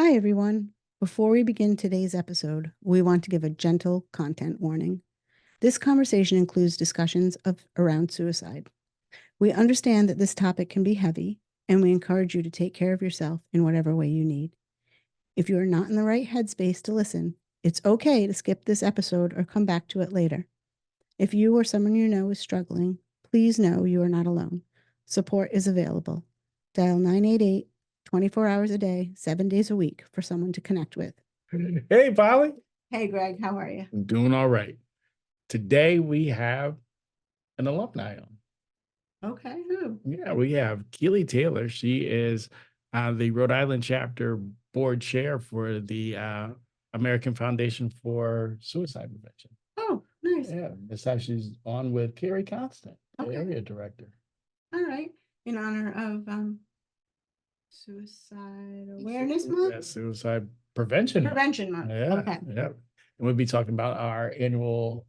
Hi, everyone. Before we begin today's episode, we want to give a gentle content warning. This conversation includes discussions around suicide. We understand that this topic can be heavy, and we encourage you to take care of yourself in whatever way you need. If you are not in the right headspace to listen, it's okay to skip this episode or come back to it later. If you or someone you know is struggling, please know you are not alone. Support is available. Dial 988 24 hours a day, 7 days a week for someone to connect with. Hey, Polly. Hey, Greg, how are you? I'm doing all right. Today we have an alumni on. Okay, who? Yeah, we have Keely Taylor. She is the Rhode Island chapter board chair for the American Foundation for Suicide Prevention. Oh, nice. Yeah, this time she's on with Carrie Constant, the Okay. area director. All right. In honor of Suicide Awareness Month? Yeah, Suicide Prevention Month. Prevention Month. Yeah, Okay. yeah. And we'll be talking about our annual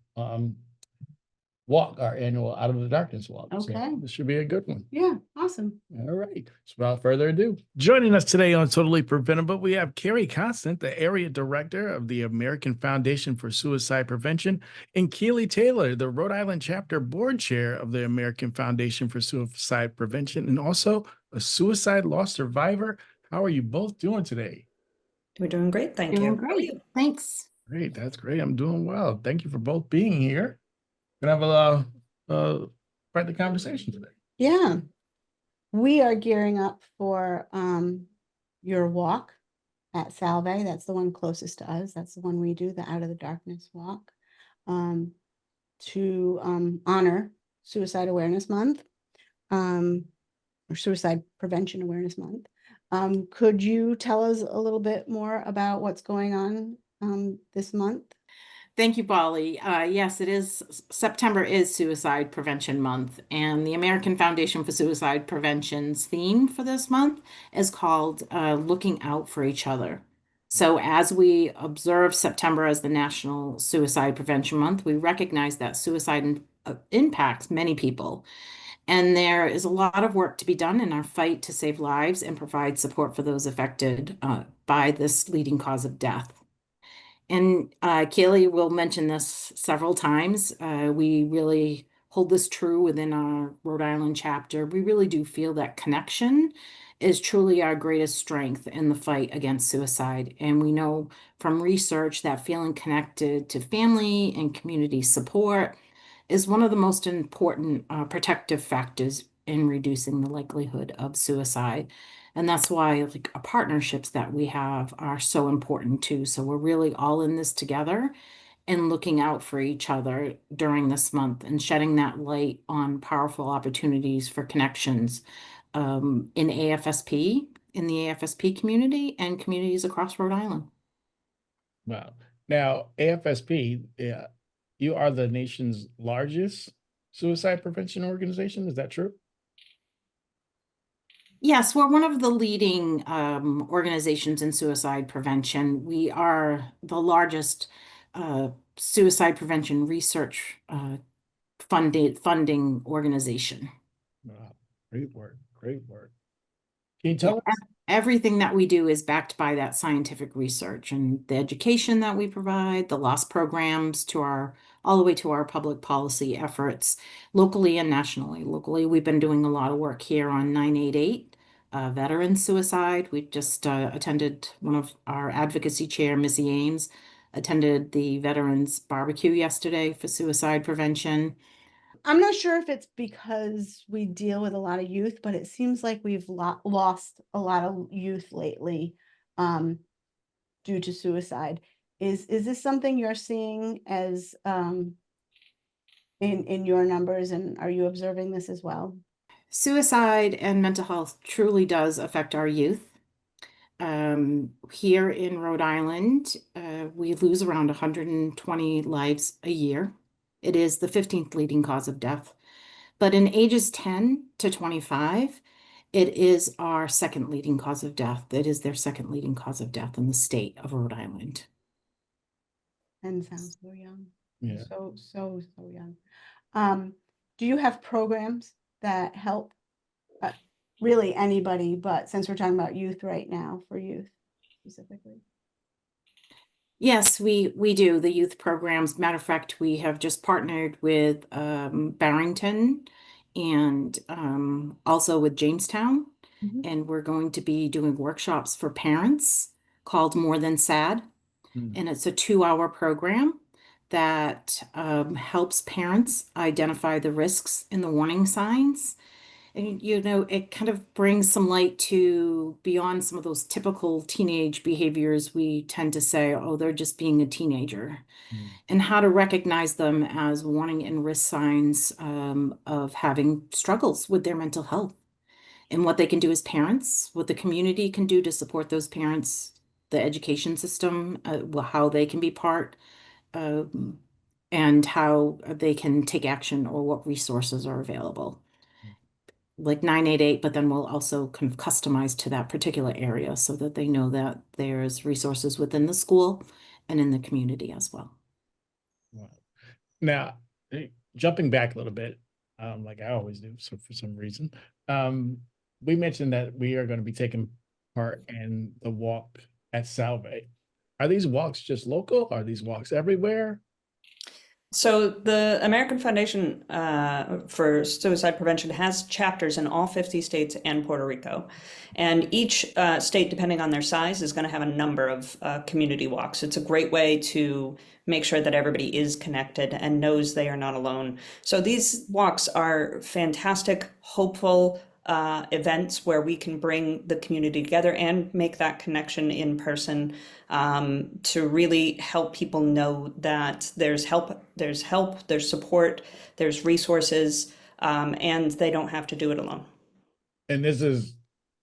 walk, our annual Out of the Darkness walk. Okay. So this should be a good one. Yeah, awesome. All right. So without further ado, joining us today on Totally Preventable, we have Carrie Constant, the area director of the American Foundation for Suicide Prevention, and Keely Taylor, the Rhode Island chapter board chair of the American Foundation for Suicide Prevention, and also a suicide loss survivor. How are you both doing today? We're doing great, thank you. Doing How are great. you? Thanks. Great. That's great. I'm doing well. Thank you for both being here. We're gonna have quite the conversation today. Yeah. We are gearing up for your walk at Salve. That's the one closest to us. That's the one we do, the Out of the Darkness walk, to honor Suicide Awareness Month, or Suicide Prevention Awareness Month. Could you tell us a little bit more about what's going on this month? Thank you, Polly. Yes, it is. September is Suicide Prevention Month, and the American Foundation for Suicide Prevention's theme for this month is called Looking Out for Each Other. So, as we observe September as the National Suicide Prevention Month, we recognize that suicide impacts many people. And there is a lot of work to be done in our fight to save lives and provide support for those affected by this leading cause of death. And Keely will mention this several times. We really hold this true within our Rhode Island chapter. We really do feel that connection is truly our greatest strength in the fight against suicide. And we know from research that feeling connected to family and community support is one of the most important protective factors in reducing the likelihood of suicide. And that's why partnerships that we have are so important too. So we're really all in this together and looking out for each other during this month and shedding that light on powerful opportunities for connections in AFSP, in the AFSP community and communities across Rhode Island. Wow. Now, AFSP, you are the nation's largest suicide prevention organization. Is that true? Yes, we're one of the leading organizations in suicide prevention. We are the largest suicide prevention research funding organization. Wow. Great work. Great work. Can you tell us? Everything that we do is backed by that scientific research and the education that we provide, the loss programs all the way to our public policy efforts locally and nationally. Locally, we've been doing a lot of work here on 988, veteran suicide. We just attended one of our advocacy chair, Missy Ames, attended the Veterans Barbecue yesterday for suicide prevention. I'm not sure if it's because we deal with a lot of youth, but it seems like we've lost a lot of youth lately due to suicide. Is this something you're seeing as in your numbers, and are you observing this as well? Suicide and mental health truly does affect our youth. Here in Rhode Island, we lose around 120 lives a year. It is the 15th leading cause of death. But in ages 10 to 25, it is our second leading cause of death. It is their second leading cause of death in the state of Rhode Island. And sounds so young. Yeah. So young. Do you have programs that help really anybody, but since we're talking about youth right now, for youth? specifically? Yes, we do the youth programs. Matter of fact, we have just partnered with Barrington and also with Jamestown. Mhm. And we're going to be doing workshops for parents called More Than Sad. Mm. And it's a 2-hour program that helps parents identify the risks and the warning signs. And, it kind of brings some light to beyond some of those typical teenage behaviors we tend to say, oh, they're just being a teenager, Mm. and how to recognize them as warning and risk signs of having struggles with their mental health, and what they can do as parents, what the community can do to support those parents, the education system, how they can be part, um, and how they can take action or what resources are available. Like 988, but then we'll also kind of customize to that particular area so that they know that there's resources within the school and in the community as well. Wow. Now, jumping back a little bit, like I always do, so for some reason, we mentioned that we are going to be taking part in the walk at Salve. Are these walks just local? Are these walks everywhere? So the American Foundation for Suicide Prevention has chapters in all 50 states and Puerto Rico. And each state, depending on their size, is going to have a number of community walks. It's a great way to make sure that everybody is connected and knows they are not alone. So these walks are fantastic, hopeful events where we can bring the community together and make that connection in person, to really help people know that there's help, there's support, there's resources, and they don't have to do it alone. And this is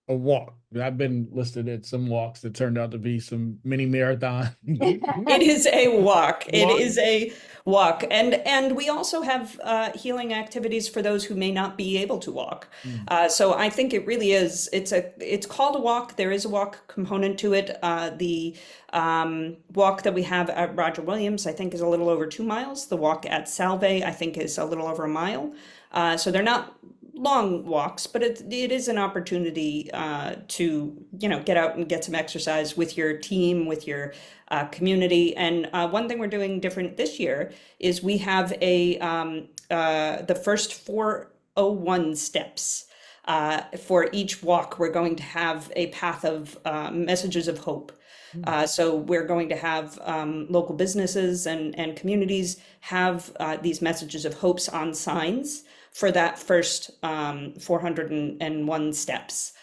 a walk. I've been listed at some walks that turned out to be some mini marathon. It is a walk. It Walk. is a walk. And we also have healing activities for those who may not be able to walk. So I think it really is, it's called a walk. There is a walk component to it. The walk that we have at Roger Williams, I think, is a little over 2 miles. The walk at Salve, I think, is a little over a mile. So they're not long walks, but it is an opportunity to get out and get some exercise with your team, with your community. And one thing we're doing different this year is we have the first 401 steps. For each walk, we're going to have a path of messages of hope. So we're going to have local businesses and communities have these messages of hopes on signs for that first 401 steps.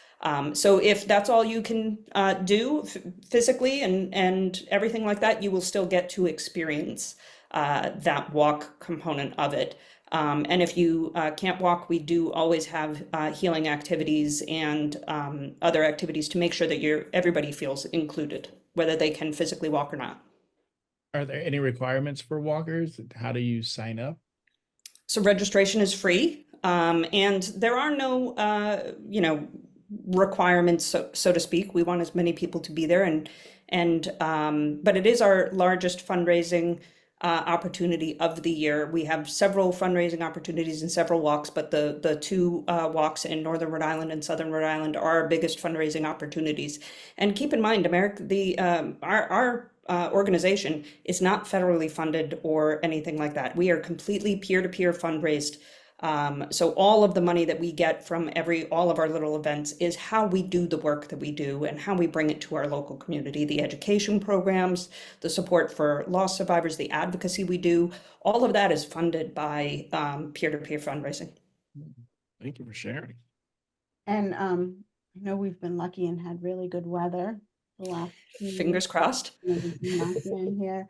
So if that's all you can do physically and everything like that, you will still get to experience that walk component of it. And if you can't walk, we do always have healing activities and other activities to make sure that everybody feels included, whether they can physically walk or not. Are there any requirements for walkers? How do you sign up? So registration is free, and there are no, requirements, so to speak. We want as many people to be there, but it is our largest fundraising opportunity of the year. We have several fundraising opportunities and several walks, but the two walks in Northern Rhode Island and Southern Rhode Island are our biggest fundraising opportunities. And keep in mind, our organization is not federally funded or anything like that. We are completely peer-to-peer fundraised. So all of the money that we get from all of our little events is how we do the work that we do and how we bring it to our local community. The education programs, the support for loss survivors, the advocacy we do, all of that is funded by peer-to-peer fundraising. Thank you for sharing. And I know we've been lucky and had really good weather the last few Fingers crossed. in here.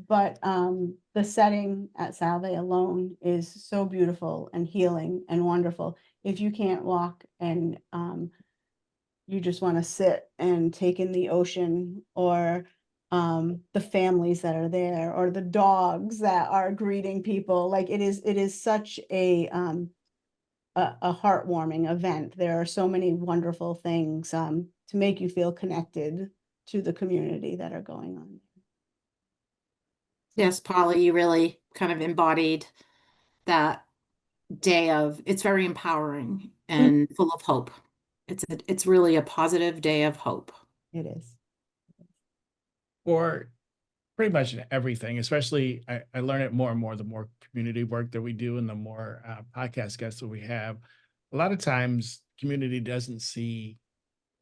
But the setting at Salve alone is so beautiful and healing and wonderful. If you can't walk and you just want to sit and take in the ocean, or the families that are there, or the dogs that are greeting people, like it is such a heartwarming event. There are so many wonderful things to make you feel connected to the community that are going on. Yes, Polly, you really kind of embodied that day of, it's very empowering and full of hope. It's really a positive day of hope. It is. for pretty much everything, especially I learn it more and more the more community work that we do and the more podcast guests that we have. A lot of times, community doesn't see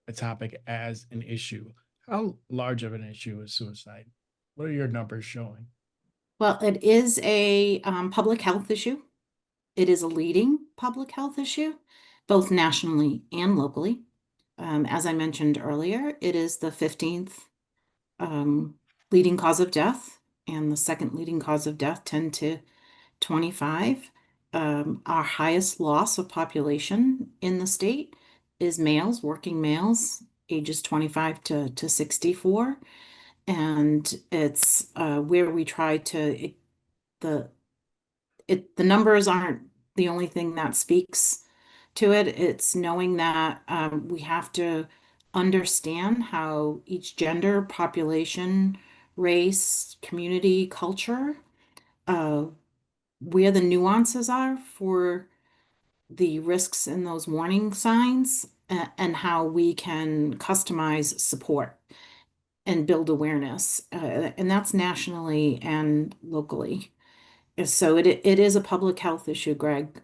a topic as an issue. How large of an issue is suicide? What are your numbers showing? Well, it is a public health issue. It is a leading public health issue, both nationally and locally. As I mentioned earlier, it is the 15th leading cause of death, and the second leading cause of death, 10 to 25. Our highest loss of population in the state is males, working males, ages 25 to 64. And it's where we try to, the numbers aren't the only thing that speaks to it. It's knowing that we have to understand how each gender, population, race, community, culture, where the nuances are for the risks in those warning signs, and how we can customize support and build awareness. And that's nationally and locally. So it is a public health issue, Greg,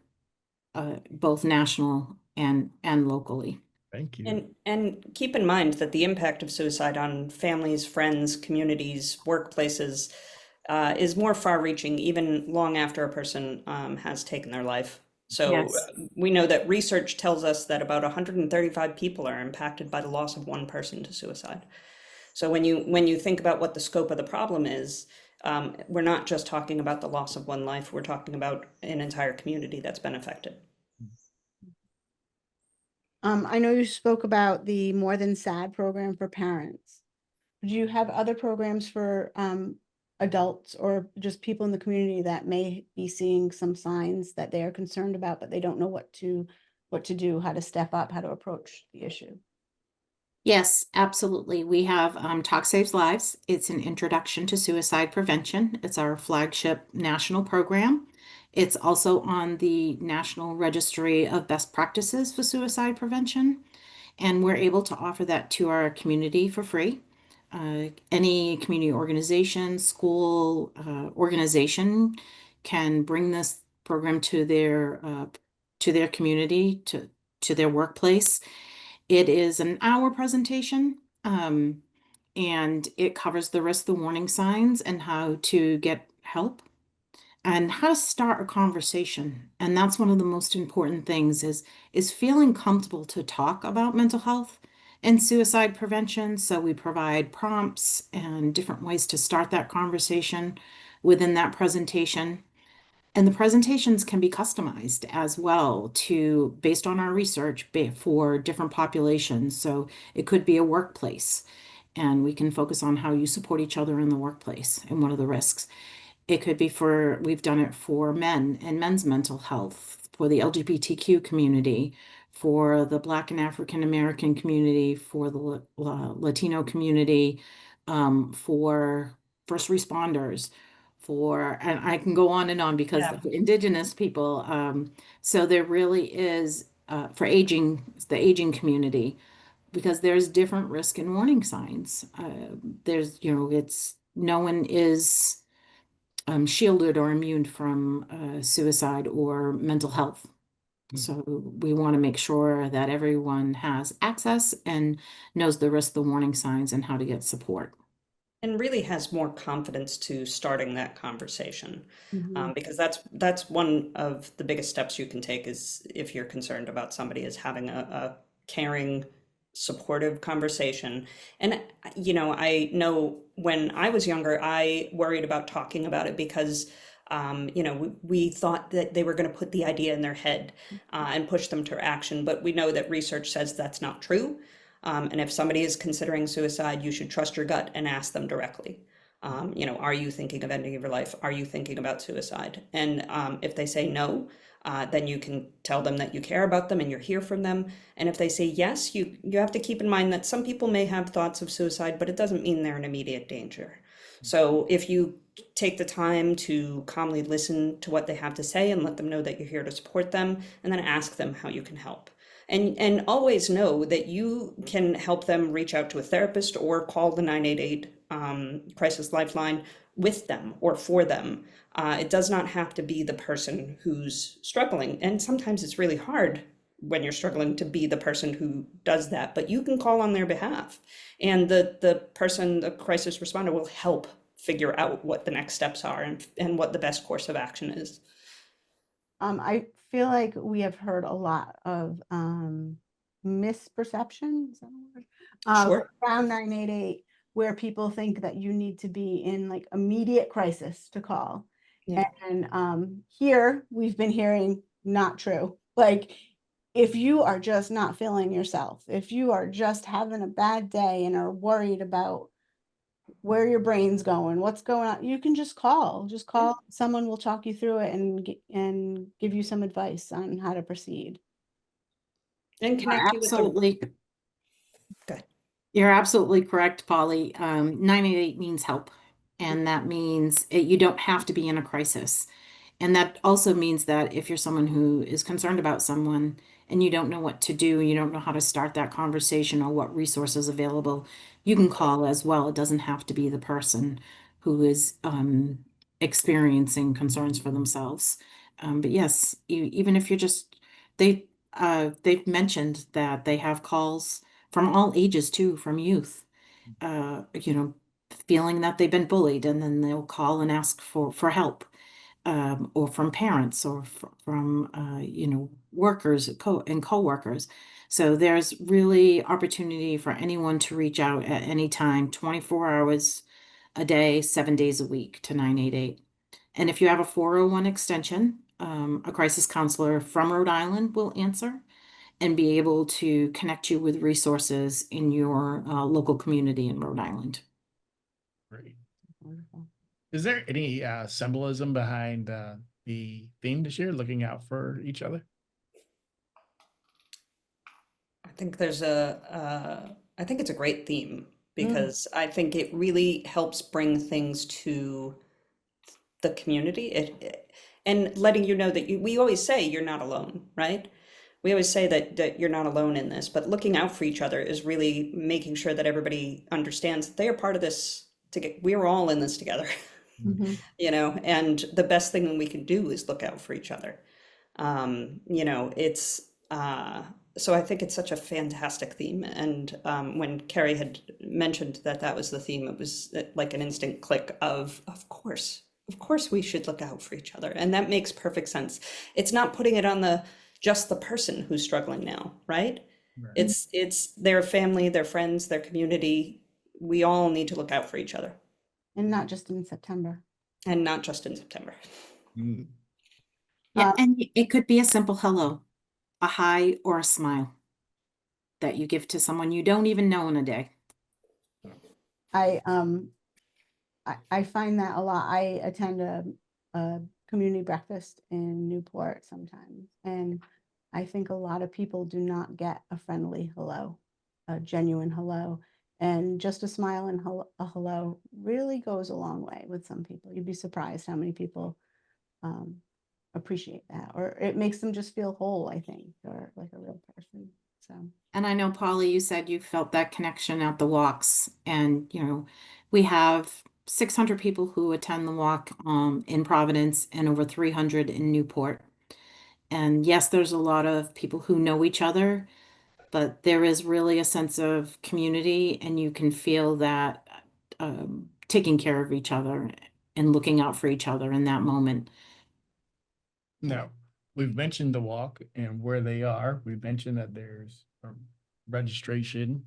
both national and locally. Thank you. And keep in mind that the impact of suicide on families, friends, communities, workplaces is more far-reaching, even long after a person has taken their life. So Yes. we know that research tells us that about 135 people are impacted by the loss of one person to suicide. So when you think about what the scope of the problem is, we're not just talking about the loss of one life, we're talking about an entire community that's been affected. I know you spoke about the More Than Sad program for parents. Do you have other programs for adults or just people in the community that may be seeing some signs that they are concerned about, but they don't know what to do, how to step up, how to approach the issue? Yes, absolutely. We have Talk Saves Lives. It's an introduction to suicide prevention. It's our flagship national program. It's also on the National Registry of Best Practices for Suicide Prevention, and we're able to offer that to our community for free. Any community organization, school organization can bring this program to their community, to their workplace. It is an hour presentation, and it covers the risk, the warning signs, and how to get help and how to start a conversation. And that's one of the most important things is feeling comfortable to talk about mental health and suicide prevention. So we provide prompts and different ways to start that conversation within that presentation. And the presentations can be customized as well based on our research for different populations. So it could be a workplace, and we can focus on how you support each other in the workplace and what are the risks. It could be we've done it for men and men's mental health, for the LGBTQ community, for the Black and African American community, for the Latino community, for first responders, and I can go on and on because Yeah. of Indigenous people. So there really is for the aging community, because there's different risk and warning signs. No one is shielded or immune from suicide or mental health. So we want to make sure that everyone has access and knows the risk, the warning signs, and how to get support. And really has more confidence to starting that conversation. Mhm. Because that's one of the biggest steps you can take, is if you're concerned about somebody, is having a caring, supportive conversation. And I know when I was younger, I worried about talking about it because we thought that they were going to put the idea in their head and push them to action. But we know that research says that's not true. And if somebody is considering suicide, you should trust your gut and ask them directly. Are you thinking of ending your life? Are you thinking about suicide? And if they say no, then you can tell them that you care about them and you're here for them. And if they say yes, you have to keep in mind that some people may have thoughts of suicide, but it doesn't mean they're in immediate danger. So if you take the time to calmly listen to what they have to say and let them know that you're here to support them, and then ask them how you can help. And always know that you can help them reach out to a therapist or call the 988 Crisis Lifeline with them or for them. It does not have to be the person who's struggling. And sometimes it's really hard when you're struggling to be the person who does that, but you can call on their behalf. And the person, the crisis responder, will help figure out what the next steps are and what the best course of action is. I feel like we have heard a lot of misperception, is that a word? Sure. Around 988, where people think that you need to be in like immediate crisis to call. Yeah. And here we've been hearing not true. Like, if you are just not feeling yourself, if you are just having a bad day and are worried about where your brain's going, what's going on, you can just call. Someone will talk you through it and give you some advice on how to proceed. And connect you with them. Absolutely. Good. You're absolutely correct, Polly. 988 means help, and that means you don't have to be in a crisis. And that also means that if you're someone who is concerned about someone and you don't know what to do, you don't know how to start that conversation or what resources available, you can call as well. It doesn't have to be the person who is experiencing concerns for themselves. But yes, even if you're just they've mentioned that they have calls from all ages too, from youth, feeling that they've been bullied, and then they'll call and ask for help. Or from parents or from workers and co-workers. So there's really opportunity for anyone to reach out at any time, 24 hours a day, 7 days a week to 988. And if you have a 401 extension, a crisis counselor from Rhode Island will answer and be able to connect you with resources in your local community in Rhode Island. Great. Wonderful. Is there any symbolism behind the theme this year, looking out for each other? I think there's I think it's a great theme because I think it really helps bring things to the community. And letting you know that we always say you're not alone, right? We always say that you're not alone in this, but looking out for each other is really making sure that everybody understands that they are part of this. We're all in this together. And the best thing we can do is look out for each other. So I think it's such a fantastic theme. And when Carrie had mentioned that was the theme, it was like an instant click of course we should look out for each other. And that makes perfect sense. It's not putting it on just the person who's struggling now, right? It's their family, their friends, their community. We all need to look out for each other. And not just in September. And not just in September. Yeah, and it could be a simple hello, a hi, or a smile that you give to someone you don't even know in a day. I find that a lot. I attend a community breakfast in Newport sometimes, and I think a lot of people do not get a friendly hello, a genuine hello. And just a smile and a hello really goes a long way with some people. You'd be surprised how many people appreciate that, or it makes them just feel whole, I think, or like a real person. So. And I know, Polly, you said you felt that connection at the walks, and we have 600 people who attend the walk in Providence and over 300 in Newport. And yes, there's a lot of people who know each other, but there is really a sense of community, and you can feel that taking care of each other and looking out for each other in that moment. Now, we've mentioned the walk and where they are. We've mentioned that there's registration,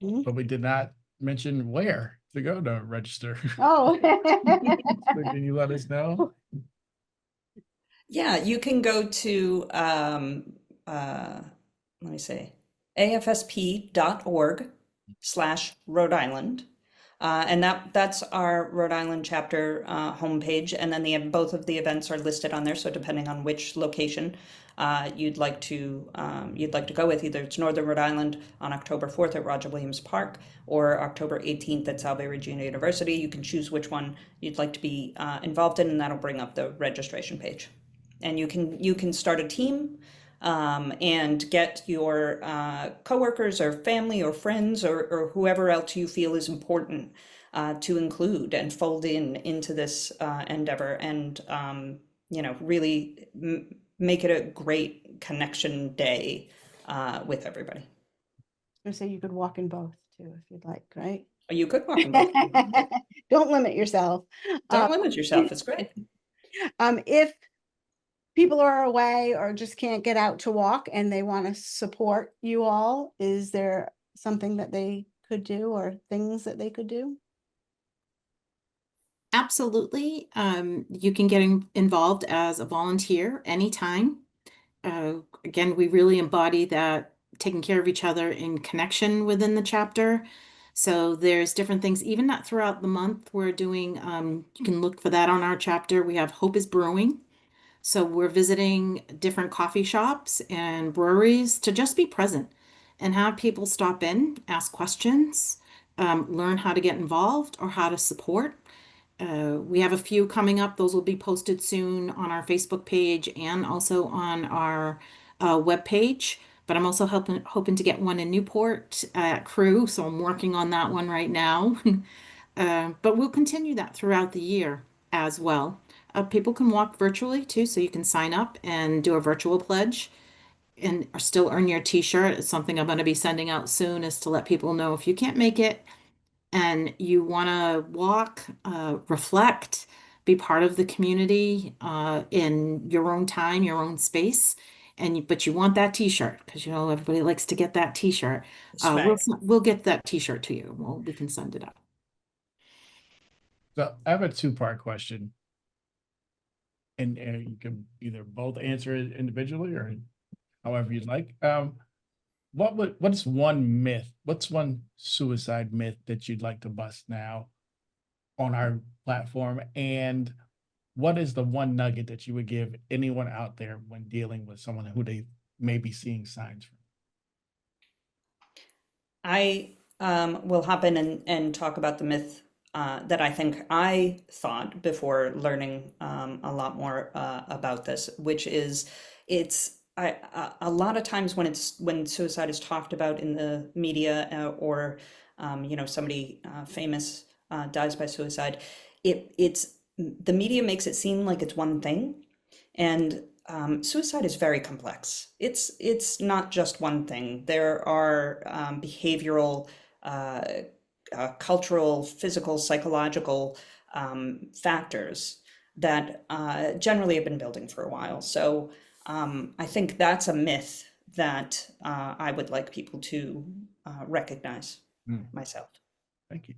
but we did not mention where to go to register. Oh. So can you let us know? Yeah, you can go to, let me see, afsp.org/Rhode Island. And that's our Rhode Island chapter homepage. And then both of the events are listed on there. So depending on which location you'd like to go with, either it's Northern Rhode Island on October 4th at Roger Williams Park or October 18th at Salve Regina University. You can choose which one you'd like to be involved in, and that'll bring up the registration page. And you can start a team and get your coworkers or family or friends or whoever else you feel is important to include and fold into this endeavor, and really make it a great connection day with everybody. I was gonna say you could walk in both too, if you'd like, right? You could walk in both. Don't limit yourself. Don't limit yourself. It's great. If people are away or just can't get out to walk and they want to support you all, is there something that they could do or things that they could do? Absolutely. You can get involved as a volunteer anytime. Again, we really embody that taking care of each other in connection within the chapter. So there's different things, even not throughout the month. We're doing, you can look for that on our chapter. We have Hope is Brewing. So we're visiting different coffee shops and breweries to just be present and have people stop in, ask questions, learn how to get involved or how to support. We have a few coming up. Those will be posted soon on our Facebook page and also on our web page. But I'm also hoping to get one in Newport at Crew, so I'm working on that one right now. But we'll continue that throughout the year as well. People can walk virtually too, so you can sign up and do a virtual pledge and still earn your t-shirt. It's something I'm going to be sending out soon, is to let people know if you can't make it and you want to walk, reflect, be part of the community in your own time, your own space, but you want that t-shirt because everybody likes to get that t-shirt. We'll get that t-shirt to you. We can send it out. So I have a two-part question. And you can either both answer it individually or however you'd like. What's one suicide myth that you'd like to bust now on our platform? And what is the one nugget that you would give anyone out there when dealing with someone who they may be seeing signs from? I will hop in and talk about the myth that I think I thought before learning a lot more about this, which is a lot of times when suicide is talked about in the media or somebody famous dies by suicide, it's the media makes it seem like it's one thing, and suicide is very complex. It's not just one thing. There are behavioral, cultural, physical, psychological factors that generally have been building for a while. So I think that's a myth that I would like people to recognize myself. Thank you.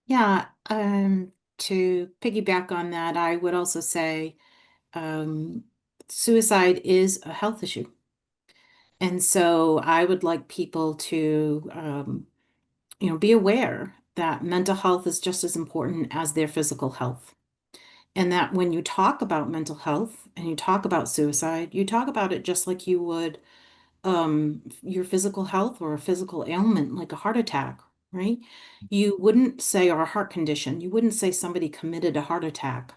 Yeah, to piggyback on that, I would also say suicide is a health issue. And so I would like people to, be aware that mental health is just as important as their physical health. And that when you talk about mental health and you talk about suicide, you talk about it just like you would your physical health or a physical ailment like a heart attack, right? You wouldn't say, or a heart condition, you wouldn't say somebody committed a heart attack.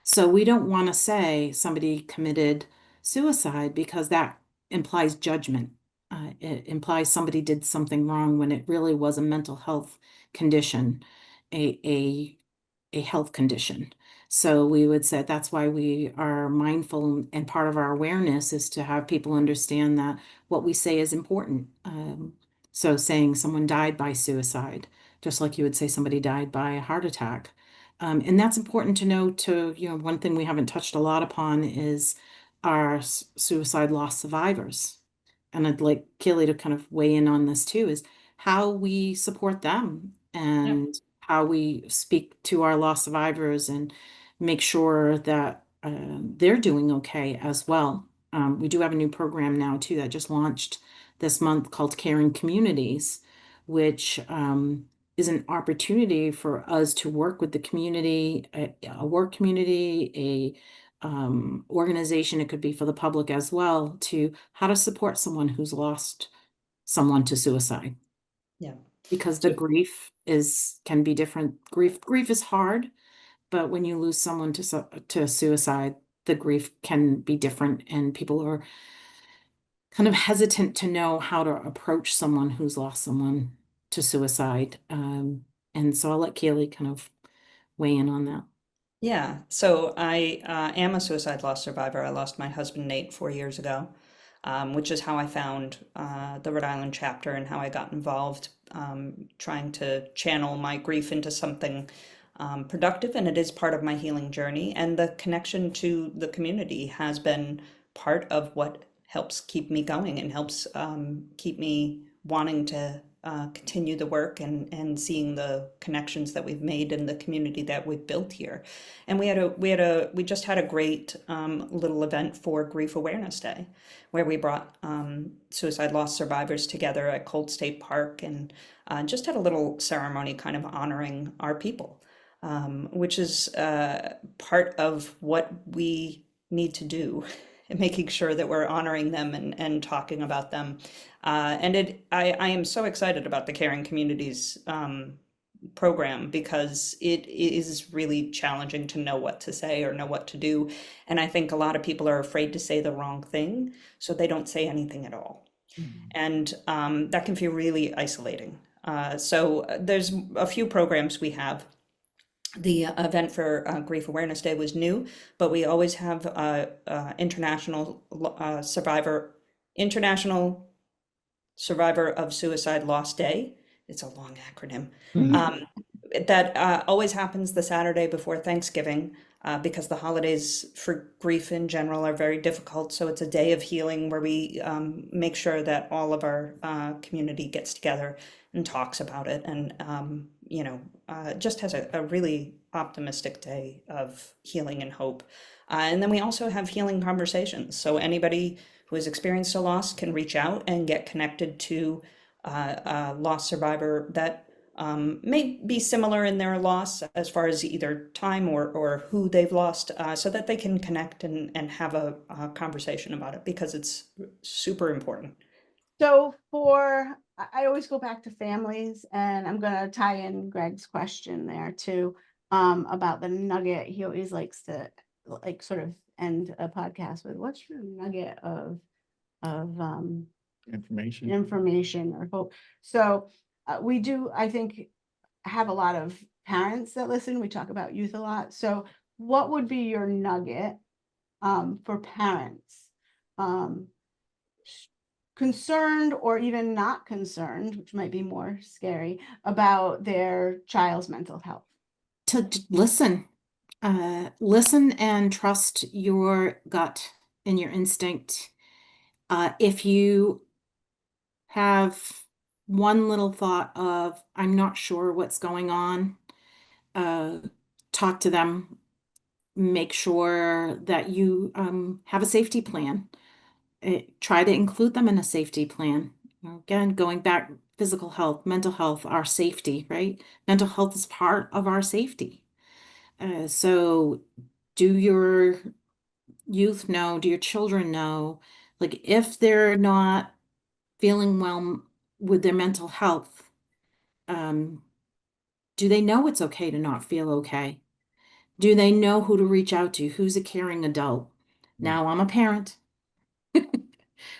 So we don't want to say somebody committed suicide because that implies judgment. It implies somebody did something wrong when it really was a mental health condition, a health condition. So we would say that's why we are mindful, and part of our awareness is to have people understand that what we say is important. So saying someone died by suicide, just like you would say somebody died by a heart attack. And that's important to know too. One thing we haven't touched a lot upon is our suicide loss survivors. And I'd like Keely to kind of weigh in on this too, is how we support them and how we speak to our lost survivors and make sure that they're doing okay as well. We do have a new program now too that just launched this month called Caring Communities, which is an opportunity for us to work with the community, a work community, organization. It could be for the public as well, to how to support someone who's lost someone to suicide. Yeah. Because the grief can be different. Grief is hard, but when you lose someone to suicide, the grief can be different, and people are kind of hesitant to know how to approach someone who's lost someone to suicide. And so I'll let Kaylee kind of weigh in on that. Yeah, so I am a suicide loss survivor. I lost my husband Nate 4 years ago, which is how I found the Rhode Island chapter and how I got involved, trying to channel my grief into something productive. And it is part of my healing journey. And the connection to the community has been part of what helps keep me going and helps keep me wanting to continue the work and seeing the connections that we've made in the community that we've built here. And we just had a great little event for Grief Awareness Day, where we brought suicide loss survivors together at Cold State Park and just had a little ceremony kind of honoring our people, which is part of what we need to do, and making sure that we're honoring them and talking about them. I am so excited about the Caring Communities program, because it is really challenging to know what to say or know what to do. And I think a lot of people are afraid to say the wrong thing, so they don't say anything at all. And that can feel really isolating. So there's a few programs we have. The event for Grief Awareness Day was new, but we always have International Survivor of Suicide Loss Day. It's a long acronym. That always happens the Saturday before Thanksgiving, because the holidays for grief in general are very difficult. So it's a day of healing where we make sure that all of our community gets together and talks about it, and just has a really optimistic day of healing and hope. And then we also have healing conversations. So anybody who has experienced a loss can reach out and get connected to a loss survivor that may be similar in their loss as far as either time or who they've lost, so that they can connect and have a conversation about it, because it's super important. So I always go back to families, and I'm going to tie in Greg's question there too, about the nugget. He always likes to sort of end a podcast with, what's your nugget of information or hope? So we do, I think, have a lot of parents that listen. We talk about youth a lot. So what would be your nugget for parents? Concerned or even not concerned, which might be more scary, about their child's mental health? To listen. Listen and trust your gut and your instinct. If you have one little thought of, I'm not sure what's going on, talk to them. Make sure that you have a safety plan. Try to include them in a safety plan. Again, going back, physical health, mental health, our safety, right? Mental health is part of our safety. So do your youth know, do your children know, like if they're not feeling well with their mental health, do they know it's okay to not feel okay? Do they know who to reach out to? Who's a caring adult? Now I'm a parent.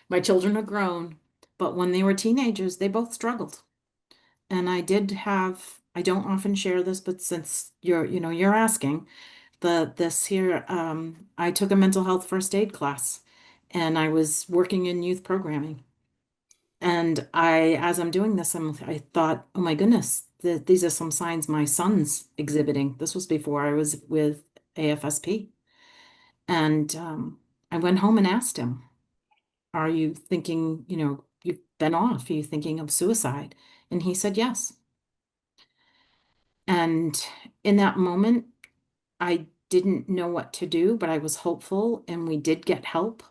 My children are grown, but when they were teenagers, they both struggled. And I don't often share this, but since you're asking, this here, I took a mental health first aid class, and I was working in youth programming. And as I'm doing this, I thought, oh my goodness, these are some signs my son's exhibiting. This was before I was with AFSP. And I went home and asked him, are you thinking, you've been off, are you thinking of suicide? And he said yes. And in that moment, I didn't know what to do, but I was hopeful, and we did get help.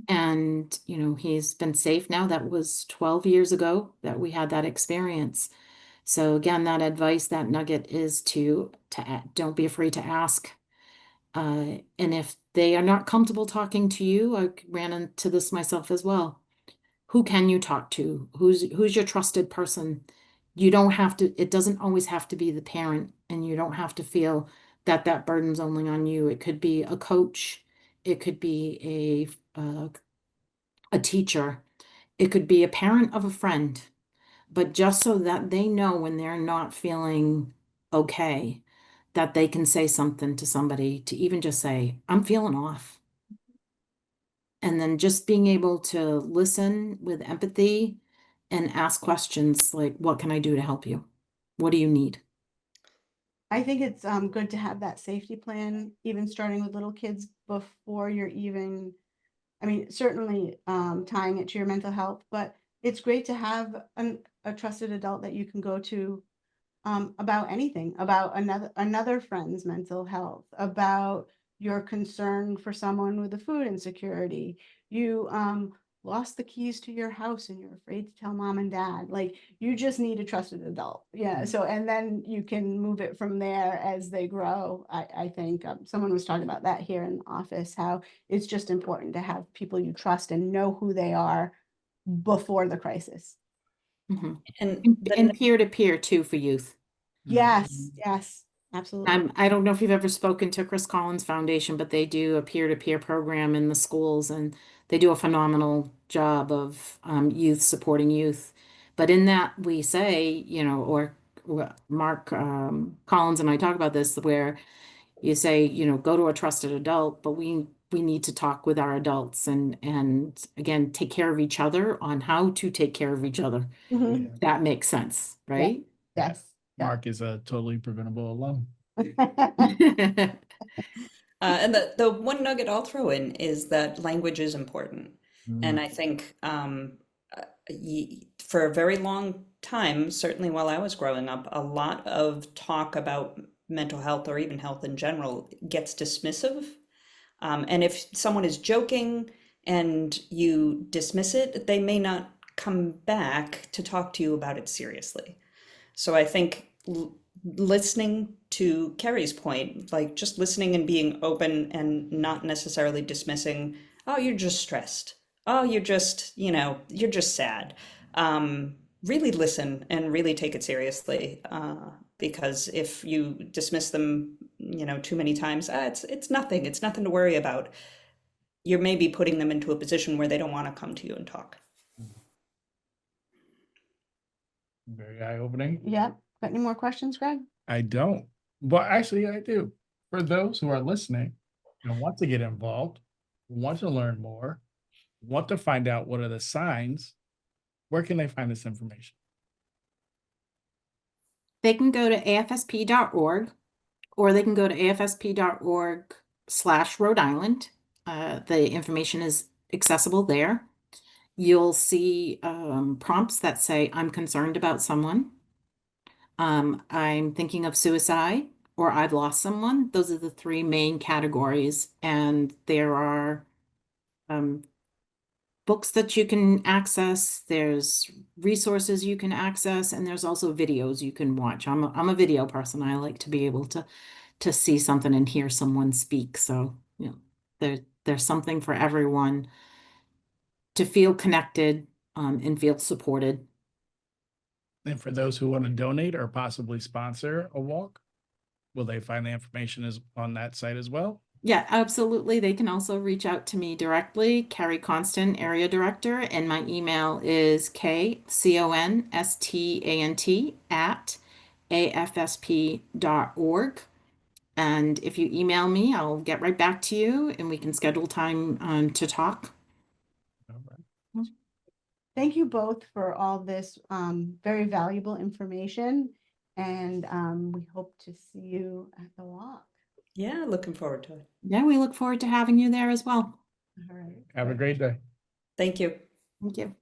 And, he's been safe now. That was 12 years ago that we had that experience. So again, that advice, that nugget is to don't be afraid to ask. And if they are not comfortable talking to you, I ran into this myself as well. Who can you talk to? Who's your trusted person? You don't have to, it doesn't always have to be the parent, and you don't have to feel that burden's only on you. It could be a coach. It could be a teacher. It could be a parent of a friend. but just so that they know when they're not feeling okay, that they can say something to somebody, to even just say, I'm feeling off. And then just being able to listen with empathy and ask questions like, what can I do to help you? What do you need? I think it's good to have that safety plan, even starting with little kids before you're even, I mean, certainly tying it to your mental health, but it's great to have a trusted adult that you can go to about anything, about another friend's mental health, about your concern for someone with a food insecurity. You lost the keys to your house and you're afraid to tell mom and dad. Like, you just need a trusted adult. Yeah. So, and then you can move it from there as they grow. I think someone was talking about that here in the office, how it's just important to have people you trust and know who they are before the crisis. Mhm. And And peer-to-peer too for youth. Yes, yes, absolutely. I don't know if you've ever spoken to Chris Collins Foundation, but they do a peer-to-peer program in the schools, and they do a phenomenal job of youth supporting youth. But in that, we say, you know, or Mark Collins and I talk about this, where you say, you know, go to a trusted adult, but we need to talk with our adults and again take care of each other on how to take care of each other. Mhm. That makes sense, right? Yes. Yeah. Mark is a totally preventable alum. And the one nugget I'll throw in is that language is important. And I think for a very long time, certainly while I was growing up, a lot of talk about mental health or even health in general gets dismissive. And if someone is joking and you dismiss it, they may not come back to talk to you about it seriously. So I think listening to Carrie's point, like just listening and being open and not necessarily dismissing, oh, you're just stressed. Oh, you're just, you're just sad. Really listen and really take it seriously. Because if you dismiss them, too many times, it's nothing. It's nothing to worry about. You're maybe putting them into a position where they don't want to come to you and talk. Very eye-opening. Yep. Got any more questions, Greg? I don't. Well, actually, I do. For those who are listening and want to get involved, want to learn more, want to find out what are the signs, where can they find this information? They can go to afsp.org, or they can go to afsp.org/Rhode Island. The information is accessible there. You'll see prompts that say, I'm concerned about someone. I'm thinking of suicide, or I've lost someone. Those are the three main categories. And there are books that you can access, there's resources you can access, and there's also videos you can watch. I'm a video person. I like to be able to see something and hear someone speak. So, there's something for everyone to feel connected and feel supported. And for those who want to donate or possibly sponsor a walk, will they find the information on that site as well? Yeah, absolutely. They can also reach out to me directly, Carrie Constant, Area Director, and my email is kconstant@afsp.org. And if you email me, I'll get right back to you and we can schedule time to talk. All right. Thank you both for all this very valuable information. And we hope to see you at the walk. Yeah, looking forward to it. Yeah, we look forward to having you there as well. All right. Have a great day. Thank you. Thank you.